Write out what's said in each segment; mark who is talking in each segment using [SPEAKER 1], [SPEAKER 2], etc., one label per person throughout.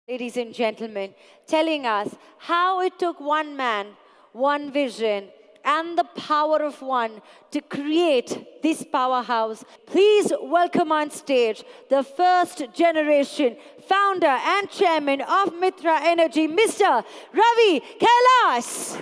[SPEAKER 1] ladies and gentlemen, telling us how it took one man, one vision, and the power of one to create this powerhouse. Please welcome on stage the first generation founder and chairman of Mytrah Energy, Mr. Ravi Kailas.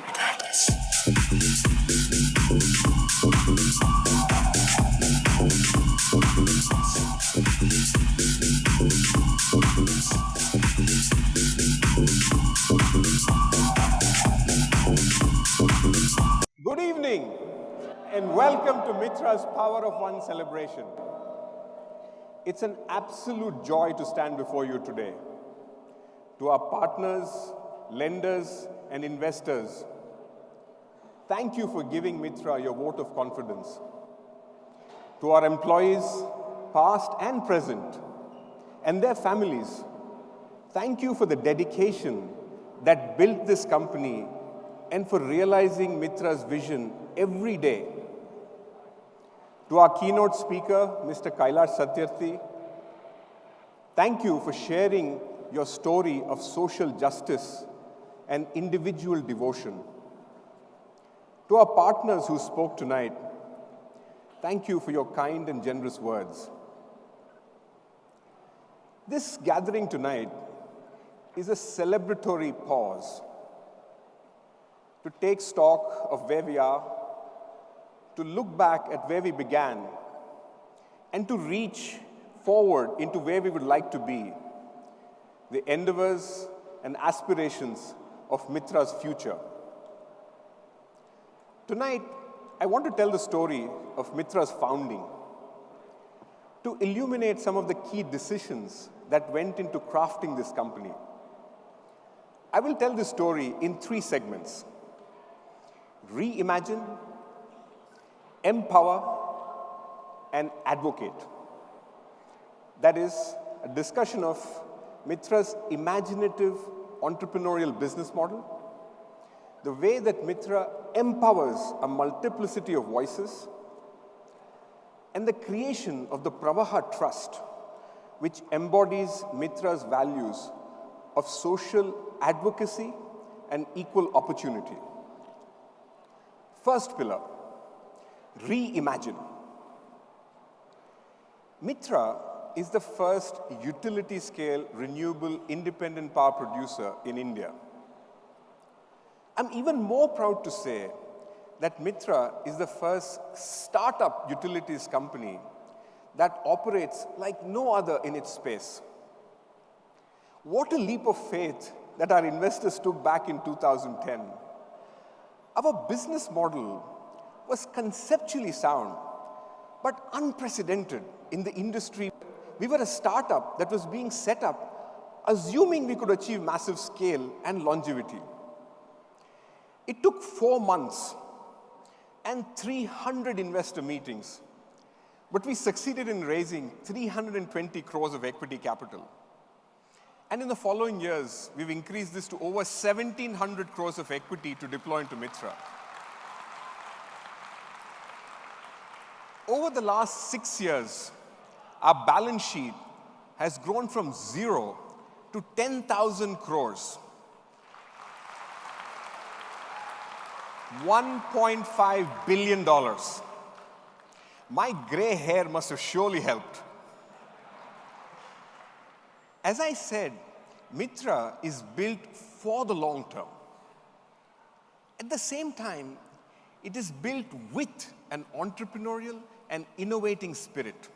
[SPEAKER 2] Good evening and welcome to Mytrah's Power of One celebration. It's an absolute joy to stand before you today. To our partners, lenders and investors, thank you for giving Mytrah your vote of confidence. To our employees, past and present, and their families, thank you for the dedication that built this company and for realizing Mytrah's vision every day. To our keynote speaker, Mr. Kailas Satyarthi, thank you for sharing your story of social justice and individual devotion. To our partners who spoke tonight, thank you for your kind and generous words. This gathering tonight is a celebratory pause to take stock of where we are, to look back at where we began, and to reach forward into where we would like to be, the endeavors and aspirations of Mytrah's future. Tonight, I want to tell the story of Mytrah's founding, to illuminate some of the key decisions that went into crafting this company. I will tell this story in 3 segments: reimagine, empower, and advocate. That is a discussion of Mytrah's imaginative entrepreneurial business model, the way that Mytrah empowers a multiplicity of voices, and the creation of the Pravaha Trust, which embodies Mytrah's values of social advocacy and equal opportunity. First pillar, reimagine. Mytrah is the first utility-scale renewable independent power producer in India. I'm even more proud to say that Mytrah is the first startup utilities company that operates like no other in its space. What a leap of faith that our investors took back in 2010. Our business model was conceptually sound, but unprecedented in the industry. We were a startup that was being set up, assuming we could achieve massive scale and longevity. It took 4 months and 300 investor meetings, but we succeeded in raising 320 crores of equity capital. And in the following years, we've increased this to over 1,700 crores of equity to deploy into Mytrah. Over the last 6 years, our balance sheet has grown from 0 to 10,000 crores. $1.5 billion. My gray hair must have surely helped. As I said, Mytrah is built for the long term. At the same time, it is built with an entrepreneurial and innovating spirit.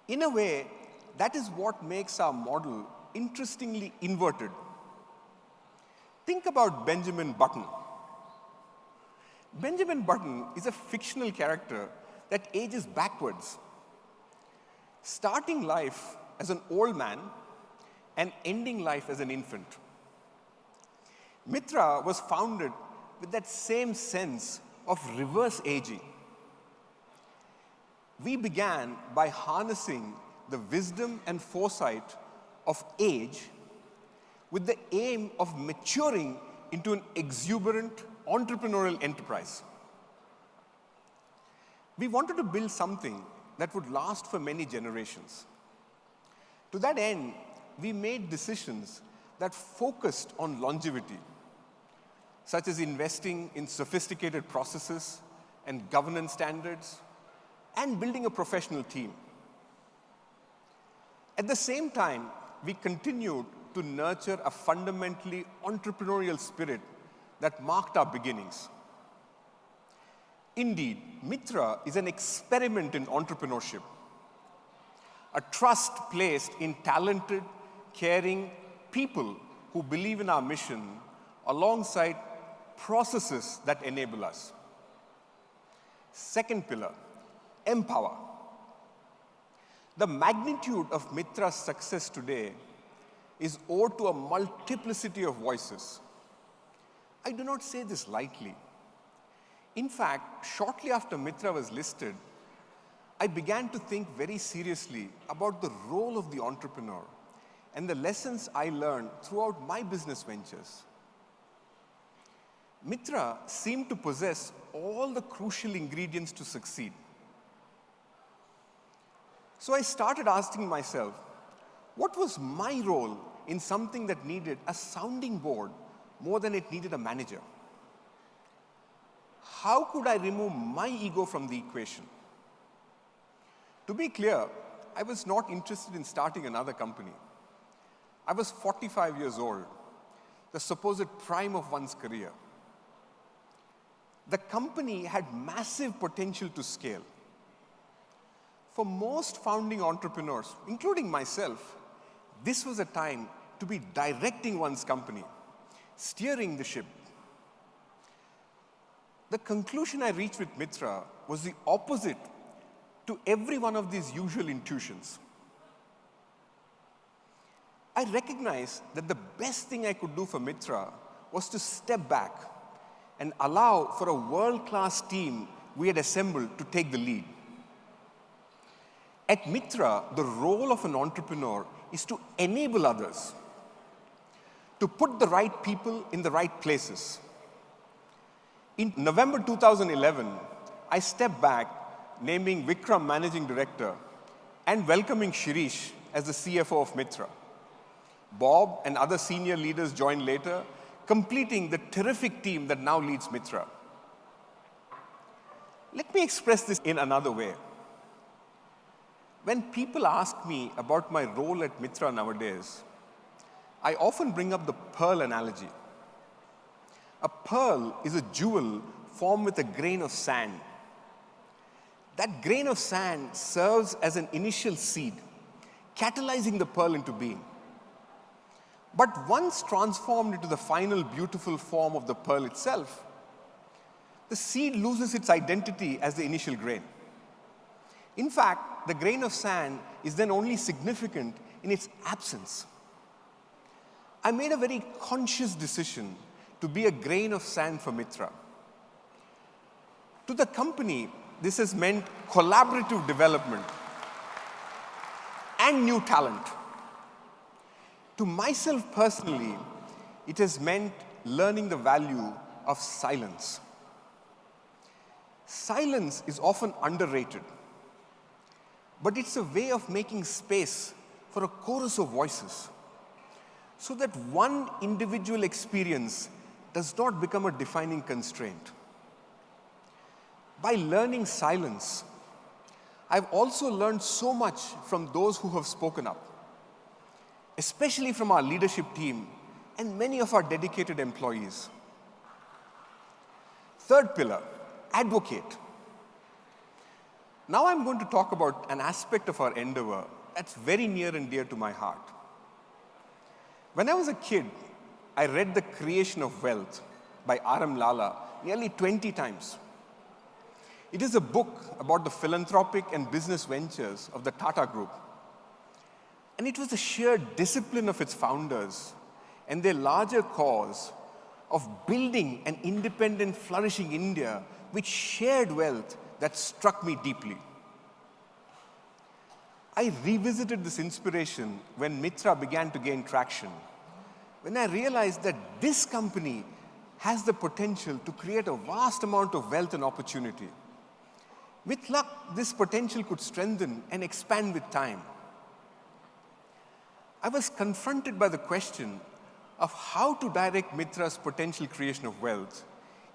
[SPEAKER 2] In a way, that is what makes our model interestingly inverted. Think about Benjamin Button. Benjamin Button is a fictional character that ages backwards, starting life as an old man and ending life as an infant. Mytrah was founded with that same sense of reverse aging. We began by harnessing the wisdom and foresight of age with the aim of maturing into an exuberant entrepreneurial enterprise. We wanted to build something that would last for many generations. To that end, we made decisions that focused on longevity, such as investing in sophisticated processes and governance standards, and building a professional team. At the same time, we continued to nurture a fundamentally entrepreneurial spirit that marked our beginnings. Indeed, Mytrah is an experiment in entrepreneurship, a trust placed in talented, caring people who believe in our mission alongside processes that enable us. Second pillar, empower. The magnitude of Mytrah's success today is owed to a multiplicity of voices. I do not say this lightly. In fact, shortly after Mytrah was listed, I began to think very seriously about the role of the entrepreneur and the lessons I learned throughout my business ventures. Mytrah seemed to possess all the crucial ingredients to succeed. So I started asking myself, what was my role in something that needed a sounding board more than it needed a manager? How could I remove my ego from the equation? To be clear, I was not interested in starting another company. I was 45 years old, the supposed prime of one's career. The company had massive potential to scale. For most founding entrepreneurs, including myself, this was a time to be directing one's company, steering the ship. The conclusion I reached with Mytrah was the opposite to every one of these usual intuitions. I recognized that the best thing I could do for Mytrah was to step back and allow for a world-class team we had assembled to take the lead. At Mytrah, the role of an entrepreneur is to enable others, to put the right people in the right places. In November 2011, I stepped back, naming Vikram Managing Director and welcoming Shirish as the CFO of Mytrah. Bob and other senior leaders joined later, completing the terrific team that now leads Mytrah. Let me express this in another way. When people ask me about my role at Mytrah nowadays, I often bring up the pearl analogy. A pearl is a jewel formed with a grain of sand. That grain of sand serves as an initial seed, catalyzing the pearl into being. But once transformed into the final beautiful form of the pearl itself, the seed loses its identity as the initial grain. In fact, the grain of sand is then only significant in its absence. I made a very conscious decision to be a grain of sand for Mytrah. To the company, this has meant collaborative development and new talent. To myself personally, it has meant learning the value of silence. Silence is often underrated, but it's a way of making space for a chorus of voices so that one individual experience does not become a defining constraint. By learning silence, I've also learned so much from those who have spoken up, especially from our leadership team and many of our dedicated employees. Third pillar, advocate. Now I'm going to talk about an aspect of our endeavor that's very near and dear to my heart. When I was a kid, I read The Creation of Wealth by R.M. Lala nearly 20 times. It is a book about the philanthropic and business ventures of the Tata Group. And it was the sheer discipline of its founders and their larger cause of building an independent, flourishing India with shared wealth that struck me deeply. I revisited this inspiration when Mytrah began to gain traction, when I realized that this company has the potential to create a vast amount of wealth and opportunity. With luck, this potential could strengthen and expand with time. I was confronted by the question of how to direct Mytrah's potential creation of wealth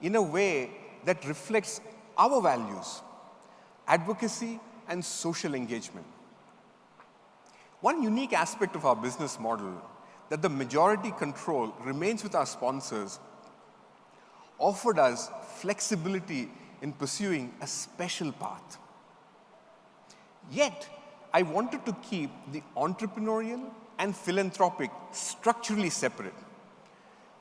[SPEAKER 2] in a way that reflects our values, advocacy, and social engagement. One unique aspect of our business model, that the majority control remains with our sponsors, offered us flexibility in pursuing a special path. Yet, I wanted to keep the entrepreneurial and philanthropic structurally separate.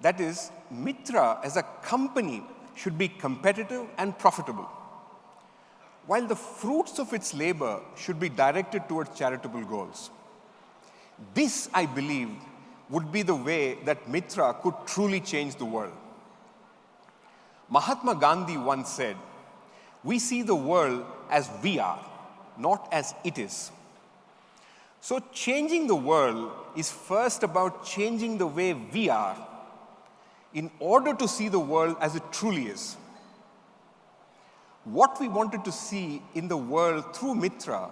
[SPEAKER 2] That is, Mytrah as a company should be competitive and profitable, while the fruits of its labor should be directed towards charitable goals. This, I believed, would be the way that Mytrah could truly change the world. Mahatma Gandhi once said, "We see the world as we are, not as it is." So changing the world is first about changing the way we are in order to see the world as it truly is. What we wanted to see in the world through Mytrah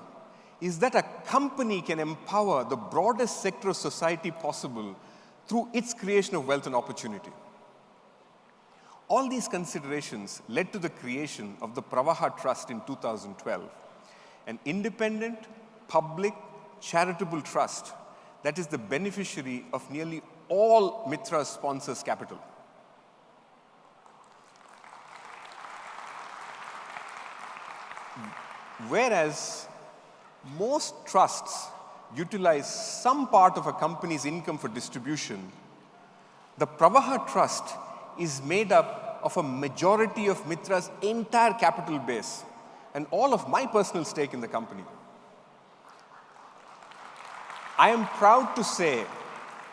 [SPEAKER 2] is that a company can empower the broadest sector of society possible through its creation of wealth and opportunity. All these considerations led to the creation of the Pravaha Trust in 2012, an independent, public, charitable trust that is the beneficiary of nearly all Mytrah sponsors' capital. Whereas most trusts utilize some part of a company's income for distribution, the Pravaha Trust is made up of a majority of Mytrah's entire capital base and all of my personal stake in the company. I am proud to say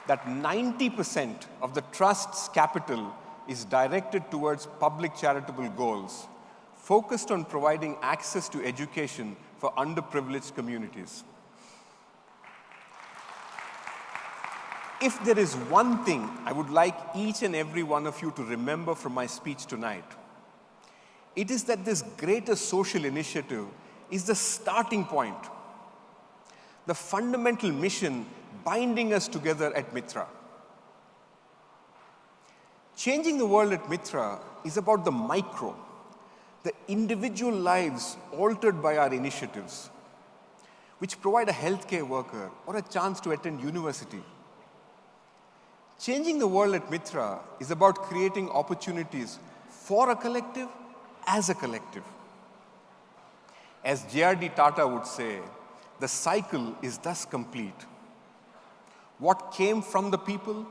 [SPEAKER 2] that 90% of the trust's capital is directed towards public charitable goals, focused on providing access to education for underprivileged communities. If there is one thing I would like each and every one of you to remember from my speech tonight, it is that this greater social initiative is the starting point, the fundamental mission binding us together at Mytrah. Changing the world at Mytrah is about the micro, the individual lives altered by our initiatives, which provide a healthcare worker or a chance to attend university. Changing the world at Mytrah is about creating opportunities for a collective as a collective. As J.R.D. Tata would say, the cycle is thus complete. What came from the people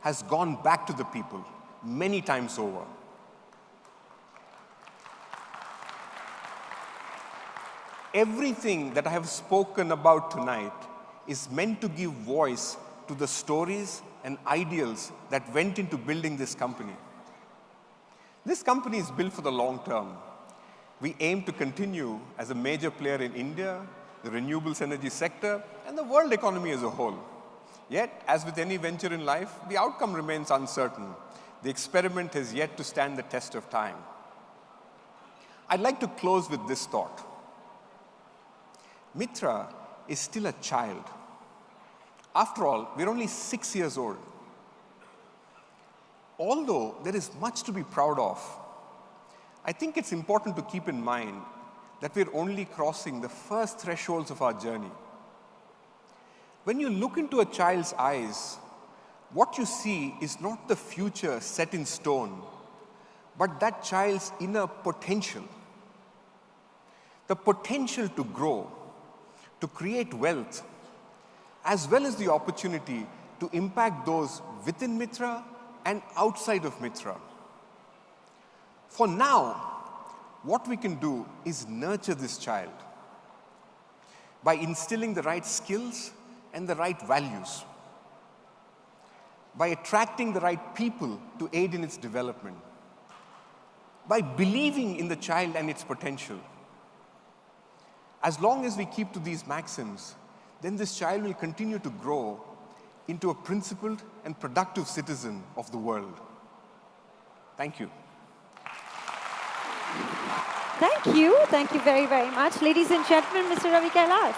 [SPEAKER 2] has gone back to the people many times over. Everything that I have spoken about tonight is meant to give voice to the stories and ideals that went into building this company. This company is built for the long term. We aim to continue as a major player in India, the renewables energy sector, and the world economy as a whole. Yet, as with any venture in life, the outcome remains uncertain. The experiment has yet to stand the test of time. I'd like to close with this thought. Mytrah is still a child. After all, we're only 6 years old. Although there is much to be proud of, I think it's important to keep in mind that we're only crossing the first thresholds of our journey. When you look into a child's eyes, what you see is not the future set in stone, but that child's inner potential. The potential to grow, to create wealth, as well as the opportunity to impact those within Mytrah and outside of Mytrah. For now, what we can do is nurture this child by instilling the right skills and the right values, by attracting the right people to aid in its development, by believing in the child and its potential. As long as we keep to these maxims, then this child will continue to grow into a principled and productive citizen of the world. Thank you.
[SPEAKER 1] Thank you. Thank you very, very much. Ladies and gentlemen, Mr. Ravi Kailas.